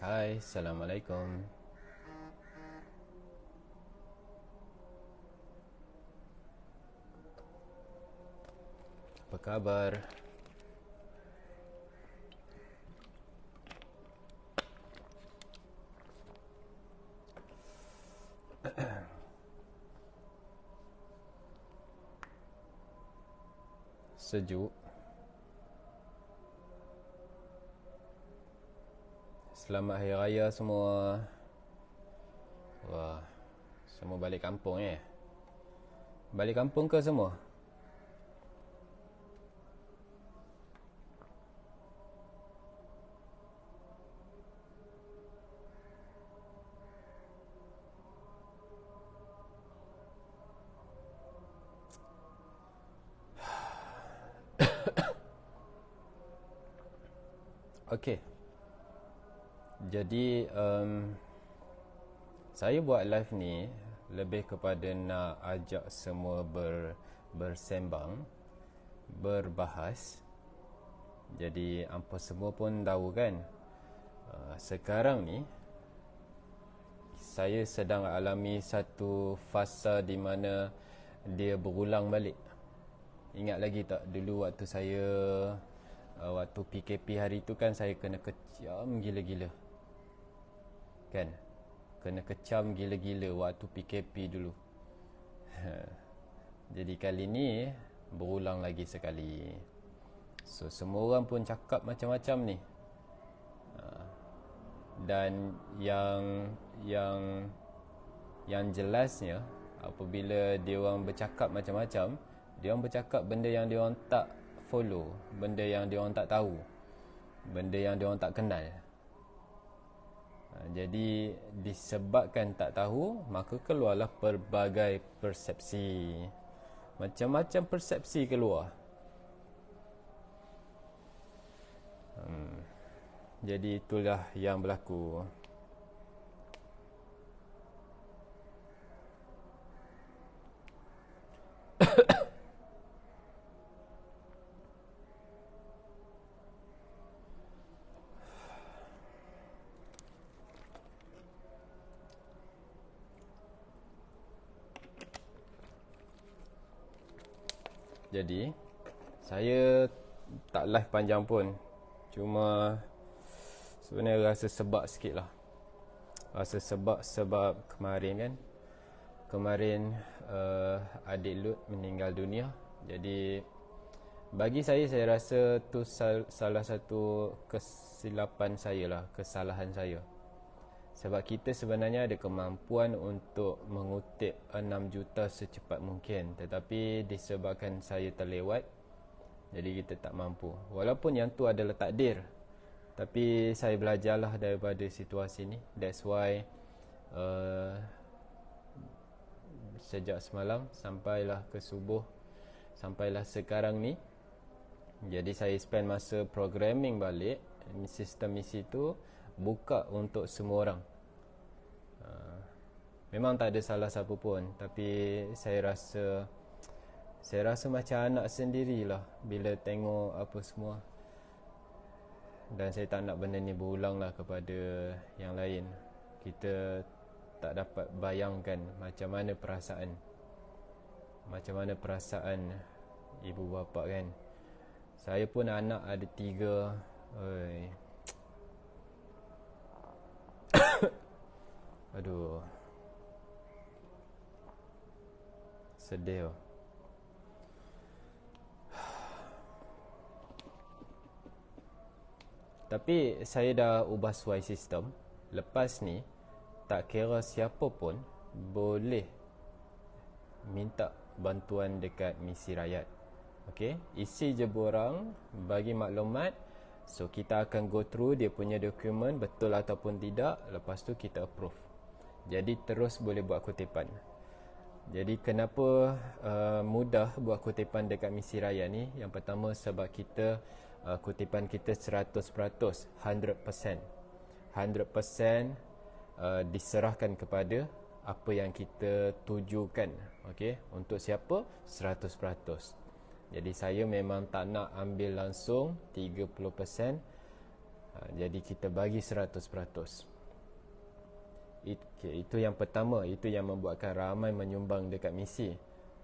Hai, Assalamualaikum. Apa kabar? Sejuk. Selamat Hari Raya semua. Wah, semua balik kampung eh? Balik kampung ke semua? Okey. Jadi saya buat live ni lebih kepada nak ajak semua bersembang, berbahas. Jadi hampa semua pun tahu kan, sekarang ni saya sedang alami satu fasa di mana dia berulang balik. Ingat lagi tak dulu waktu saya waktu PKP hari tu kan saya kena kecam gila-gila. Kan? Kena kecam gila-gila waktu PKP dulu. Jadi kali ni berulang lagi sekali. So semua orang pun cakap macam-macam ni. Dan yang jelasnya apabila dia orang bercakap macam-macam, dia orang bercakap benda yang dia orang tak follow, benda yang dia orang tak tahu, benda yang dia orang tak kenal. Jadi disebabkan tak tahu, maka keluarlah pelbagai persepsi. Macam-macam persepsi keluar. Jadi itulah yang berlaku. Jadi saya tak live panjang pun. Cuma sebenarnya rasa sebab sikit lah. Rasa sebab kemarin kan, kemarin adik Lut meninggal dunia. Jadi bagi saya rasa tu salah satu kesilapan saya lah, kesalahan saya. Sebab kita sebenarnya ada kemampuan untuk mengutip 6 juta secepat mungkin, tetapi disebabkan saya terlewat, jadi kita tak mampu. Walaupun yang tu adalah takdir, tapi saya belajarlah daripada situasi ni. That's why sejak semalam sampailah ke subuh, sampailah sekarang ni, jadi saya spend masa programming balik sistem misi tu, buka untuk semua orang. Memang tak ada salah siapa pun, tapi saya rasa macam anak sendirilah bila tengok apa semua. Dan saya tak nak benda ni berulang lah kepada yang lain. Kita tak dapat bayangkan macam mana perasaan ibu bapa kan. Saya pun anak ada 3. Oi. Aduh, sedih oh. Tapi saya dah ubah suai sistem. Lepas ni tak kira siapa pun boleh minta bantuan dekat misi rakyat. Okey, isi je borang, bagi maklumat. So kita akan go through dia punya dokumen betul ataupun tidak, lepas tu kita approve. Jadi terus boleh buat kutipan. Jadi kenapa mudah buat kutipan dekat misi raya ni? Yang pertama sebab kita kutipan kita 100%, 100%. 100% diserahkan kepada apa yang kita tujukan. Okey, untuk siapa? 100%. Jadi saya memang tak nak ambil langsung 30%. Jadi kita bagi 100%. Itu yang pertama, itu yang membuatkan ramai menyumbang dekat misi.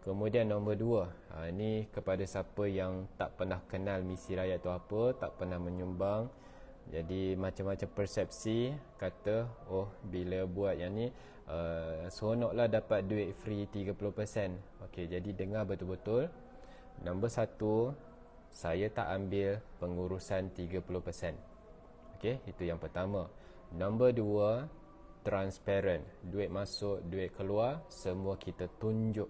Kemudian nombor 2, ini kepada siapa yang tak pernah kenal misi rakyat tu apa, tak pernah menyumbang. Jadi macam-macam persepsi kata, oh bila buat yang ni seronoklah dapat duit free 30%. Okey, jadi dengar betul-betul. Nombor 1, saya tak ambil pengurusan 30%. Okey, itu yang pertama. Nombor 2, transparent. Duit masuk, duit keluar, semua kita tunjuk.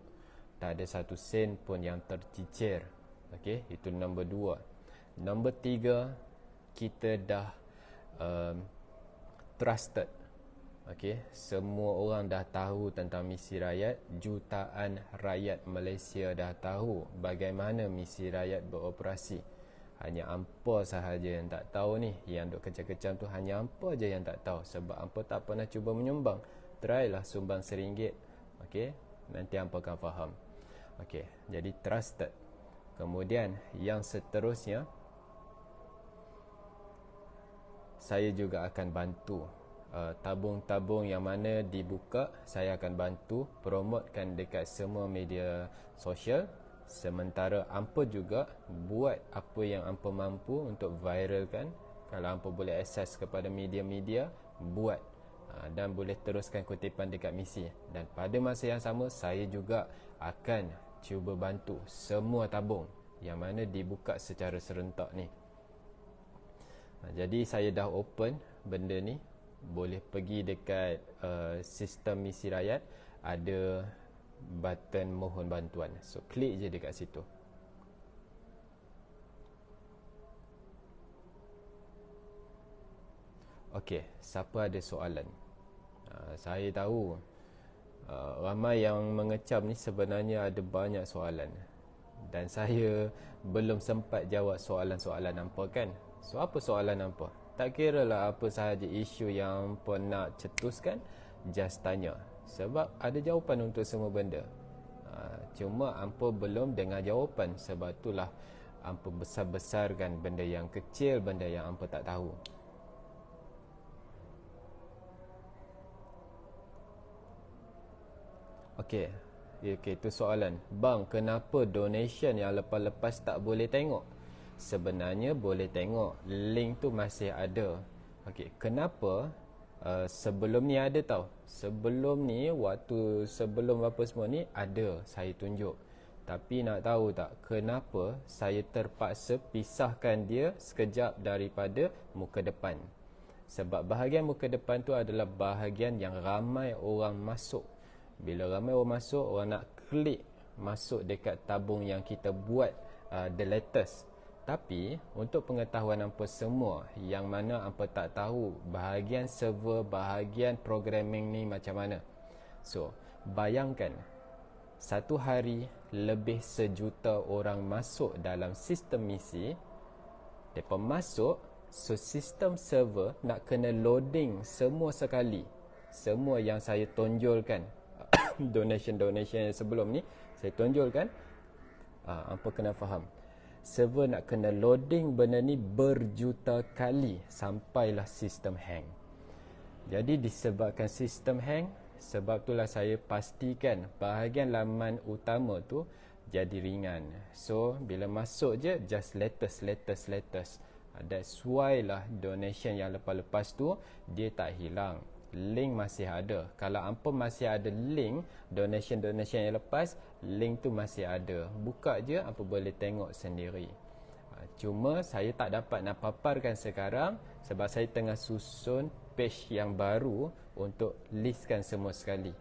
Tak ada satu sen pun yang tercicir. Okey, itu nombor 2. Nombor 3, kita dah trusted. Okey, semua orang dah tahu tentang misi rakyat. Jutaan rakyat Malaysia dah tahu bagaimana misi rakyat beroperasi. Hanya hampa sahaja yang tak tahu ni. Yang duk kecam-kecam tu hanya hampa je yang tak tahu. Sebab hampa tak pernah cuba menyumbang. Try lah sumbang RM1. Okey, nanti hampa akan faham. Okey, jadi trusted. Kemudian yang seterusnya, saya juga akan bantu tabung-tabung yang mana dibuka, saya akan bantu promotekan dekat semua media sosial. Sementara hampa juga buat apa yang hampa mampu untuk viralkan. Kalau hampa boleh akses kepada media-media, buat dan boleh teruskan kutipan dekat misi. Dan pada masa yang sama, saya juga akan cuba bantu semua tabung yang mana dibuka secara serentak ni. Jadi saya dah open benda ni. Boleh pergi dekat sistem misi rakyat, ada button mohon bantuan. So klik je dekat situ. Okey, siapa ada soalan? Saya tahu ramai yang mengecam ni sebenarnya ada banyak soalan. Dan saya belum sempat jawab soalan-soalan hampa kan. So apa soalan hampa? Tak kira lah apa sahaja isu yang hampa nak cetuskan, just tanya. Sebab ada jawapan untuk semua benda. Cuma hampa belum dengar jawapan. Sebab itulah hampa besar-besarkan benda yang kecil, benda yang hampa tak tahu. Okey, itu soalan. Bang, kenapa donation yang lepas-lepas tak boleh tengok? Sebenarnya boleh tengok. Link tu masih ada. Okey, kenapa? Sebelum ni ada tau. Sebelum ni, waktu sebelum apa semua ni, ada saya tunjuk. Tapi nak tahu tak kenapa saya terpaksa pisahkan dia sekejap daripada muka depan? Sebab bahagian muka depan tu adalah bahagian yang ramai orang masuk. Bila ramai orang masuk, orang nak klik masuk dekat tabung yang kita buat the latest. Tapi untuk pengetahuan hampa semua yang mana hampa tak tahu bahagian server, bahagian programming ni macam mana. So, bayangkan satu hari lebih 1 juta orang masuk dalam sistem misi. Mereka masuk, so sistem server nak kena loading semua sekali. Semua yang saya tonjolkan donation sebelum ni saya tonjolkan, hampa kena faham. Server nak kena loading benda ni berjuta kali sampailah sistem hang. Jadi disebabkan sistem hang, sebab itulah saya pastikan bahagian laman utama tu jadi ringan. So bila masuk je just latest. That's why lah donation yang lepas-lepas tu dia tak hilang. Link masih ada. Kalau hampa masih ada link donation yang lepas, link tu masih ada. Buka je, hampa boleh tengok sendiri. Cuma saya tak dapat nak paparkan sekarang sebab saya tengah susun page yang baru untuk listkan semua sekali.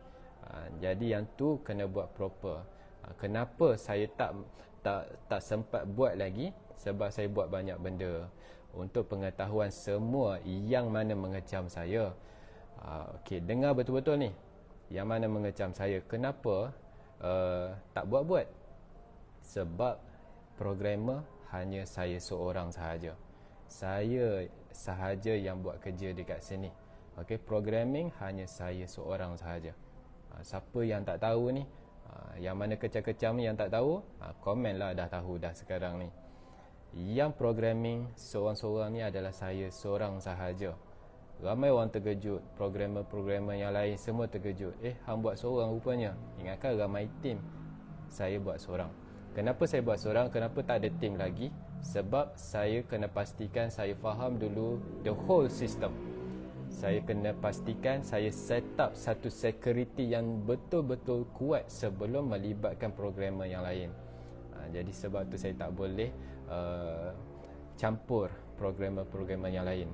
Jadi yang tu kena buat proper. Kenapa saya tak sempat buat lagi? Sebab saya buat banyak benda untuk pengetahuan semua yang mana mengecam saya. Okey, dengar betul-betul ni. Yang mana mengecam saya. Kenapa tak buat-buat? Sebab programmer hanya saya seorang sahaja. Saya sahaja yang buat kerja dekat sini. Okey, programming hanya saya seorang sahaja. Siapa yang tak tahu ni, yang mana kecam-kecam ni yang tak tahu, komen lah, dah tahu dah sekarang ni. Yang programming seorang-seorang ni adalah saya seorang sahaja. Ramai orang terkejut, programmer-programmer yang lain semua terkejut. Hang buat seorang rupanya. Ingatkan ramai tim. Saya buat seorang. Kenapa saya buat seorang? Kenapa tak ada tim lagi? Sebab saya kena pastikan saya faham dulu the whole system. Saya kena pastikan saya set up satu security yang betul-betul kuat sebelum melibatkan programmer yang lain. Jadi sebab tu saya tak boleh campur programmer-programmer yang lain.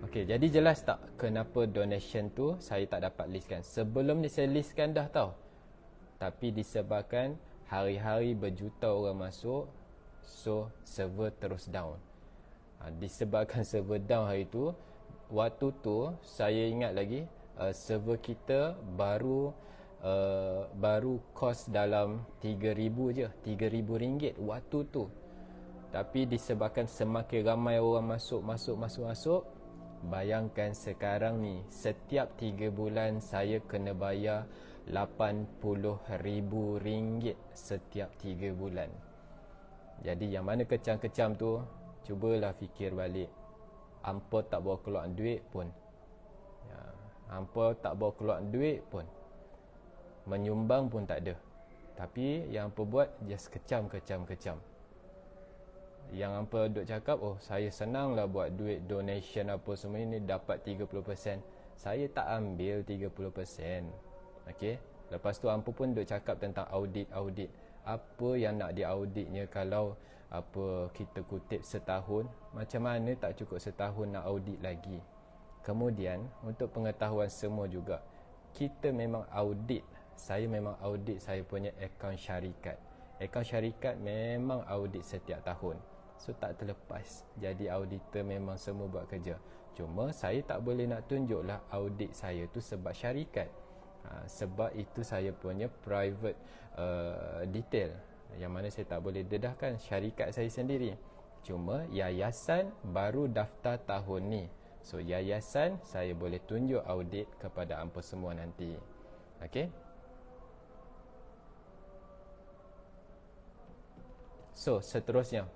Okey, jadi jelas tak kenapa donation tu saya tak dapat listkan? Sebelum ni saya listkan dah tau. Tapi disebabkan hari-hari berjuta orang masuk, so server terus down. Disebabkan server down hari tu, waktu tu saya ingat lagi server kita baru kos dalam 3,000 je, RM3,000 waktu tu. Tapi disebabkan semakin ramai orang masuk, bayangkan sekarang ni setiap 3 bulan saya kena bayar RM80,000 setiap 3 bulan. Jadi yang mana kecam-kecam tu, cubalah fikir balik. Hampa tak bawa keluar duit pun, menyumbang pun tak ada. Tapi yang hampa buat just kecam. Yang hampa duk cakap, saya senang lah buat duit donation apa semua ini dapat 30%. Saya tak ambil 30%. Okey. Lepas tu hampa pun duk cakap tentang audit. Apa yang nak diauditnya kalau apa kita kutip setahun, macam mana tak cukup setahun nak audit lagi. Kemudian untuk pengetahuan semua juga, kita memang audit. Saya memang audit saya punya akaun syarikat. Akaun syarikat memang audit setiap tahun. So tak terlepas. Jadi auditor memang semua buat kerja. Cuma saya tak boleh nak tunjuklah audit saya tu sebab syarikat. Sebab itu saya punya private detail, yang mana saya tak boleh dedahkan syarikat saya sendiri. Cuma yayasan baru daftar tahun ni. So yayasan saya boleh tunjuk audit kepada hampa semua nanti. Okey. So seterusnya,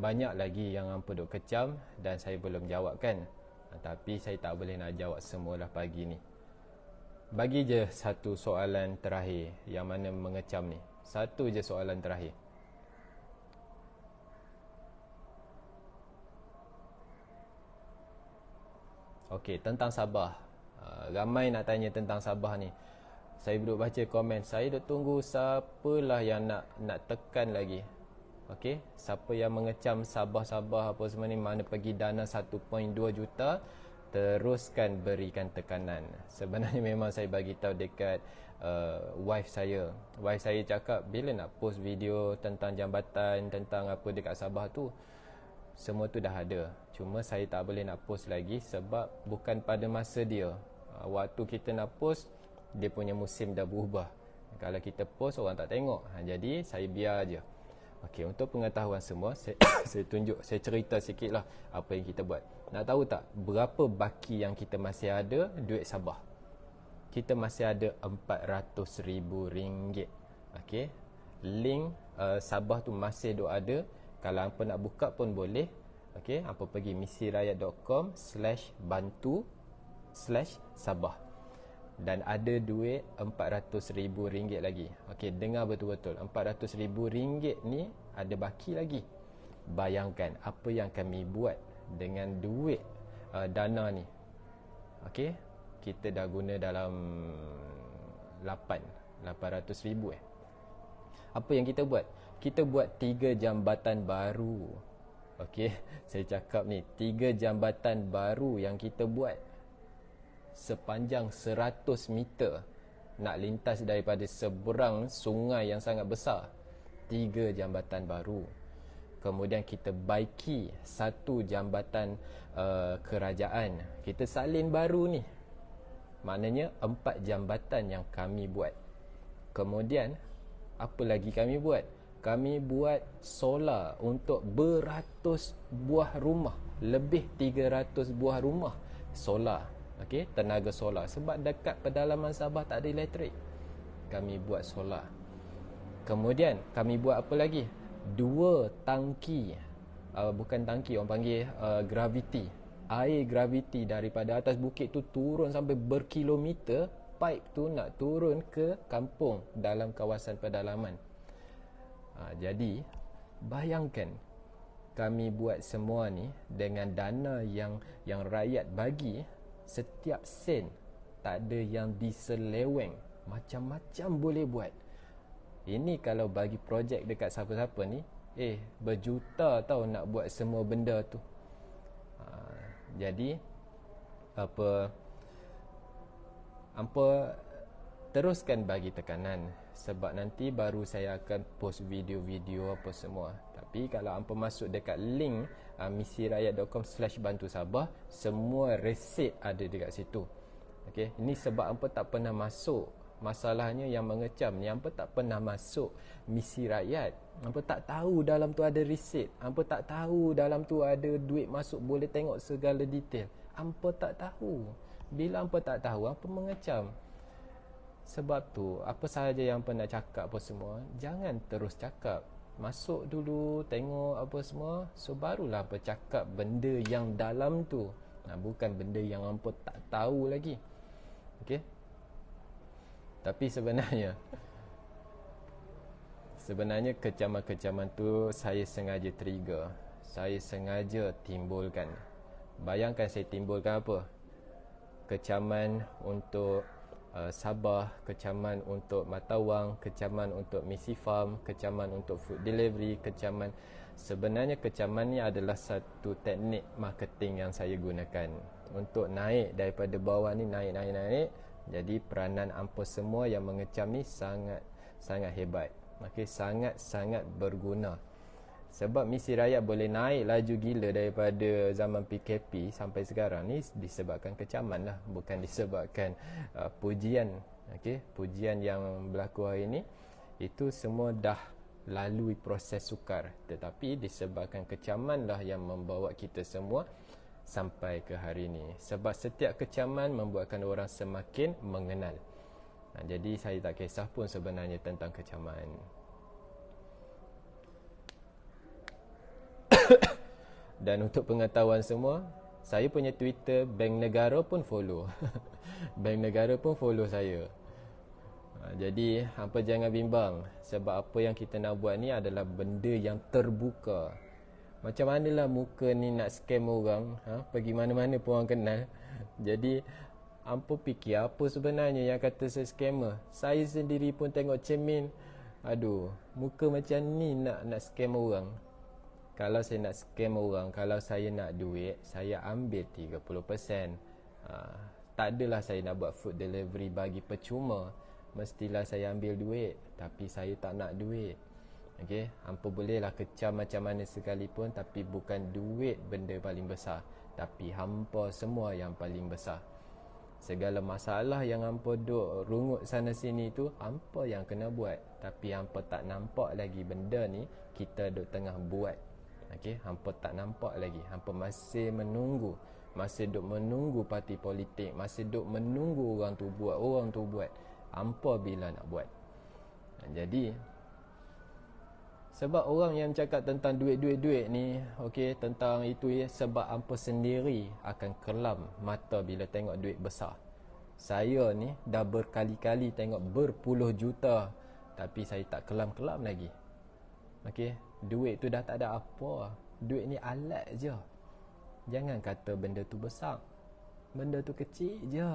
banyak lagi yang hampa duk kecam dan saya belum jawabkan. Tapi saya tak boleh nak jawab semualah pagi ni. Bagi je satu soalan terakhir yang mana mengecam ni. Satu je soalan terakhir. Okey, tentang Sabah. Ramai nak tanya tentang Sabah ni. Saya duduk baca komen, saya duk tunggu siapalah yang nak tekan lagi. Okey, siapa yang mengecam Sabah apa semua ni, mana pergi dana 1.2 juta, teruskan berikan tekanan. Sebenarnya memang saya bagi tahu dekat wife saya. Wife saya cakap bila nak post video tentang jambatan, tentang apa dekat Sabah tu, semua tu dah ada. Cuma saya tak boleh nak post lagi sebab bukan pada masa dia. Waktu kita nak post, dia punya musim dah berubah. Kalau kita post, orang tak tengok. Jadi saya biar aja. Okey, untuk pengetahuan semua, saya cerita sikit lah apa yang kita buat. Nak tahu tak berapa baki yang kita masih ada duit Sabah? Kita masih ada RM400,000. Okey, link Sabah tu masih ada. Kalau hampa nak buka pun boleh. Okey, hampa pergi misirayat.com/bantu/Sabah. Dan ada duit RM400,000 lagi. Okey, dengar betul-betul. RM400,000 ni ada baki lagi. Bayangkan apa yang kami buat dengan duit dana ni. Okey, kita dah guna dalam 800,000 Apa yang kita buat? Kita buat 3 jambatan baru. Okey, saya cakap ni 3 jambatan baru yang kita buat. Sepanjang 100 meter nak lintas daripada seberang sungai yang sangat besar. 3 jambatan baru. Kemudian kita baiki 1 jambatan kerajaan. Kita salin baru ni. Maknanya 4 jambatan yang kami buat. Kemudian apa lagi kami buat? Kami buat solar untuk beratus buah rumah. Lebih 300 buah rumah solar. Okey, tenaga solar. Sebab dekat pedalaman Sabah tak ada elektrik, kami buat solar. Kemudian kami buat apa lagi? 2 tangki, bukan tangki, orang panggil gravity. Air gravity daripada atas bukit tu turun sampai berkilometer. Pipe tu nak turun ke kampung dalam kawasan pedalaman. Jadi bayangkan, kami buat semua ni dengan dana yang rakyat bagi. Setiap sen, tak ada yang diseleweng. Macam-macam boleh buat. Ini kalau bagi projek dekat siapa-siapa ni, berjuta tau nak buat semua benda tu. Jadi apa teruskan bagi tekanan, sebab nanti baru saya akan post video-video apa semua. Tapi kalau hampa masuk dekat link misirakyat.com/bantu Sabah, semua resit ada dekat situ. Okey, ini sebab hampa tak pernah masuk. Masalahnya yang mengecam ni, hampa tak pernah masuk Misi Rakyat. Hampa tak tahu dalam tu ada resit. Hampa tak tahu dalam tu ada duit masuk, boleh tengok segala detail. Hampa tak tahu. Bila hampa tak tahu, hampa mengecam. Sebab tu, apa sahaja yang hampa nak cakap apa semua, jangan terus cakap. Masuk dulu, tengok apa semua, so barulah hampa cakap benda yang dalam tu. Bukan benda yang hampa tak tahu lagi. Okey? Tapi sebenarnya kecaman-kecaman tu saya sengaja trigger. Saya sengaja timbulkan. Bayangkan saya timbulkan apa? Kecaman untuk Sabah, kecaman untuk Matawang, kecaman untuk Misi Farm, kecaman untuk food delivery, kecaman. Sebenarnya kecaman ni adalah satu teknik marketing yang saya gunakan untuk naik daripada bawah ni, naik. Jadi peranan hampa semua yang mengecam ni sangat hebat. Okey, sangat berguna. Sebab Misi Rakyat boleh naik laju gila daripada zaman PKP sampai sekarang ni disebabkan kecaman lah, bukan disebabkan pujian. Okey, pujian yang berlaku hari ni itu semua dah lalui proses sukar, tetapi disebabkan kecaman lah yang membawa kita semua sampai ke hari ini. Sebab setiap kecaman membuatkan orang semakin mengenal. Jadi saya tak kisah pun sebenarnya tentang kecaman. Dan untuk pengetahuan semua, saya punya Twitter Bank Negara pun follow. Bank Negara pun follow saya. Jadi hampa jangan bimbang, sebab apa yang kita nak buat ni adalah benda yang terbuka. Macam manalah muka ni nak scam orang, pergi mana-mana pun orang kenal. Jadi hampa fikir apa sebenarnya yang kata saya scammer? Saya sendiri pun tengok cermin, aduh, muka macam ni nak scam orang. Kalau saya nak scam orang, kalau saya nak duit, saya ambil 30%. Tak adalah saya nak buat food delivery bagi percuma. Mestilah saya ambil duit, tapi saya tak nak duit. Okey, hampa bolehlah kecam macam mana sekalipun, tapi bukan duit benda paling besar, tapi hampa semua yang paling besar. Segala masalah yang hampa duk rungut sana sini tu, hampa yang kena buat. Tapi hampa tak nampak lagi benda ni kita duk tengah buat. Okey, hampa tak nampak lagi. Hampa masih menunggu. Masih duk menunggu parti politik. Masih duk menunggu orang tu buat. Hampa bila nak buat. Jadi sebab orang yang cakap tentang duit ni, okey, tentang itu ya, sebab hampa sendiri akan kelam mata bila tengok duit besar. Saya ni dah berkali-kali tengok berpuluh juta, tapi saya tak kelam-kelam lagi. Okey, duit tu dah tak ada apa. Duit ni alat je. Jangan kata benda tu besar. Benda tu kecil je.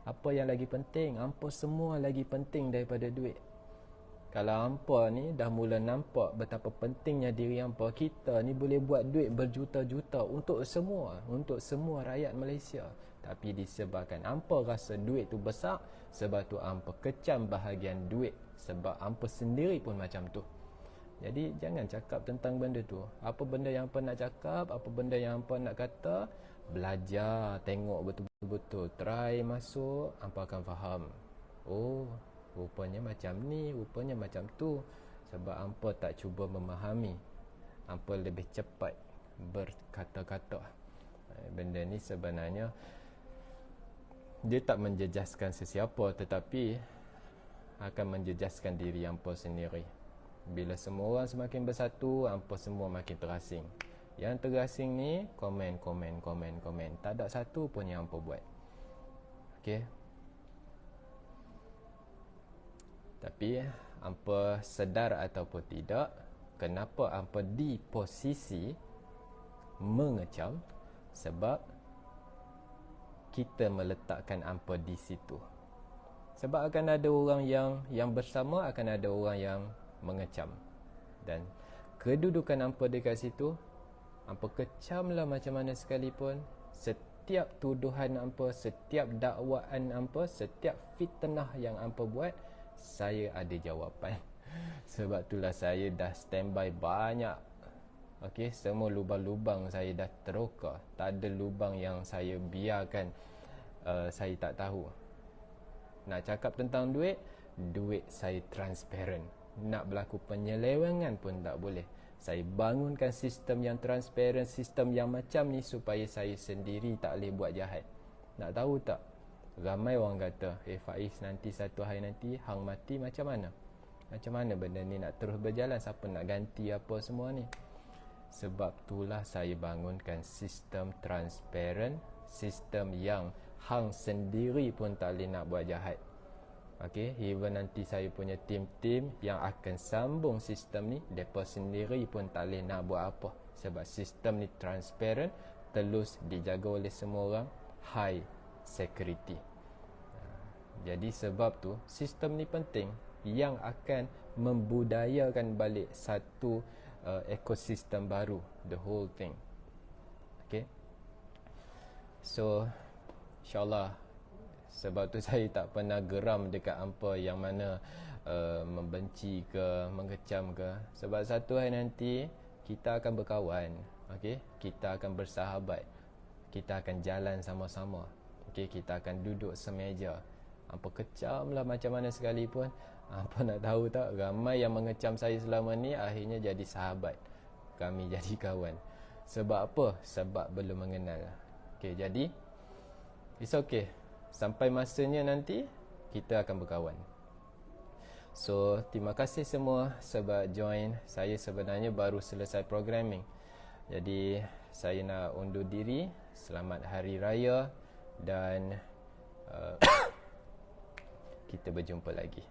Apa yang lagi penting? Hampa semua lagi penting daripada duit. Kalau hampa ni dah mula nampak betapa pentingnya diri hampa, kita ni boleh buat duit berjuta-juta untuk semua rakyat Malaysia. Tapi disebabkan hampa rasa duit tu besar, sebab tu hampa kecam bahagian duit. Sebab hampa sendiri pun macam tu. Jadi jangan cakap tentang benda tu. Apa benda yang hampa nak cakap, apa benda yang hampa nak kata, belajar, tengok betul-betul, try masuk, hampa akan faham. Oh, rupanya macam ni, rupanya macam tu. Sebab hampa tak cuba memahami, hampa lebih cepat berkata-kata. Benda ni sebenarnya dia tak menjejaskan sesiapa, tetapi akan menjejaskan diri hampa sendiri. Bila semua orang semakin bersatu, hampa semua makin terasing. Yang terasing ni komen. Tak ada satu pun yang hampa buat. Okey. Tapi hampa sedar ataupun tidak, kenapa hampa di posisi mengecam? Sebab kita meletakkan hampa di situ. Sebab akan ada orang yang bersama, akan ada orang yang mengecam. Dan kedudukan hampa dekat situ, hampa kecamlah macam mana sekalipun, setiap tuduhan hampa, setiap dakwaan hampa, setiap fitnah yang hampa buat, saya ada jawapan. Sebab itulah saya dah standby banyak. Okey, semua lubang-lubang saya dah teroka. Tak ada lubang yang saya biarkan saya tak tahu. Nak cakap tentang duit saya transparent. Nak berlaku penyelewengan pun tak boleh. Saya bangunkan sistem yang transparent, sistem yang macam ni supaya saya sendiri tak boleh buat jahat. Nak tahu tak? Ramai orang kata, Faiz, nanti satu hari nanti hang mati macam mana? Macam mana benda ni nak terus berjalan? Siapa nak ganti apa semua ni? Sebab itulah saya bangunkan sistem transparent, sistem yang hang sendiri pun tak boleh nak buat jahat. Okay, even nanti saya punya tim-tim yang akan sambung sistem ni, mereka sendiri pun tak boleh nak buat apa. Sebab sistem ni transparent, terus dijaga oleh semua orang, high security. Jadi sebab tu sistem ni penting, yang akan membudayakan balik satu ekosistem baru, the whole thing. Okay, so InsyaAllah. Sebab tu saya tak pernah geram dekat hampa yang mana membenci ke, mengecam ke. Sebab satu hari nanti kita akan berkawan, okay? Kita akan bersahabat, kita akan jalan sama-sama, okay? Kita akan duduk semeja. Hampa kecam lah macam mana sekalipun, hampa nak tahu tak, ramai yang mengecam saya selama ni akhirnya jadi sahabat, kami jadi kawan. Sebab apa? Sebab belum mengenal. Okay, jadi it's okay. Sampai masanya nanti kita akan berkawan. So, terima kasih semua sebab join. Saya sebenarnya baru selesai programming. Jadi, saya nak undur diri. Selamat Hari Raya dan kita berjumpa lagi.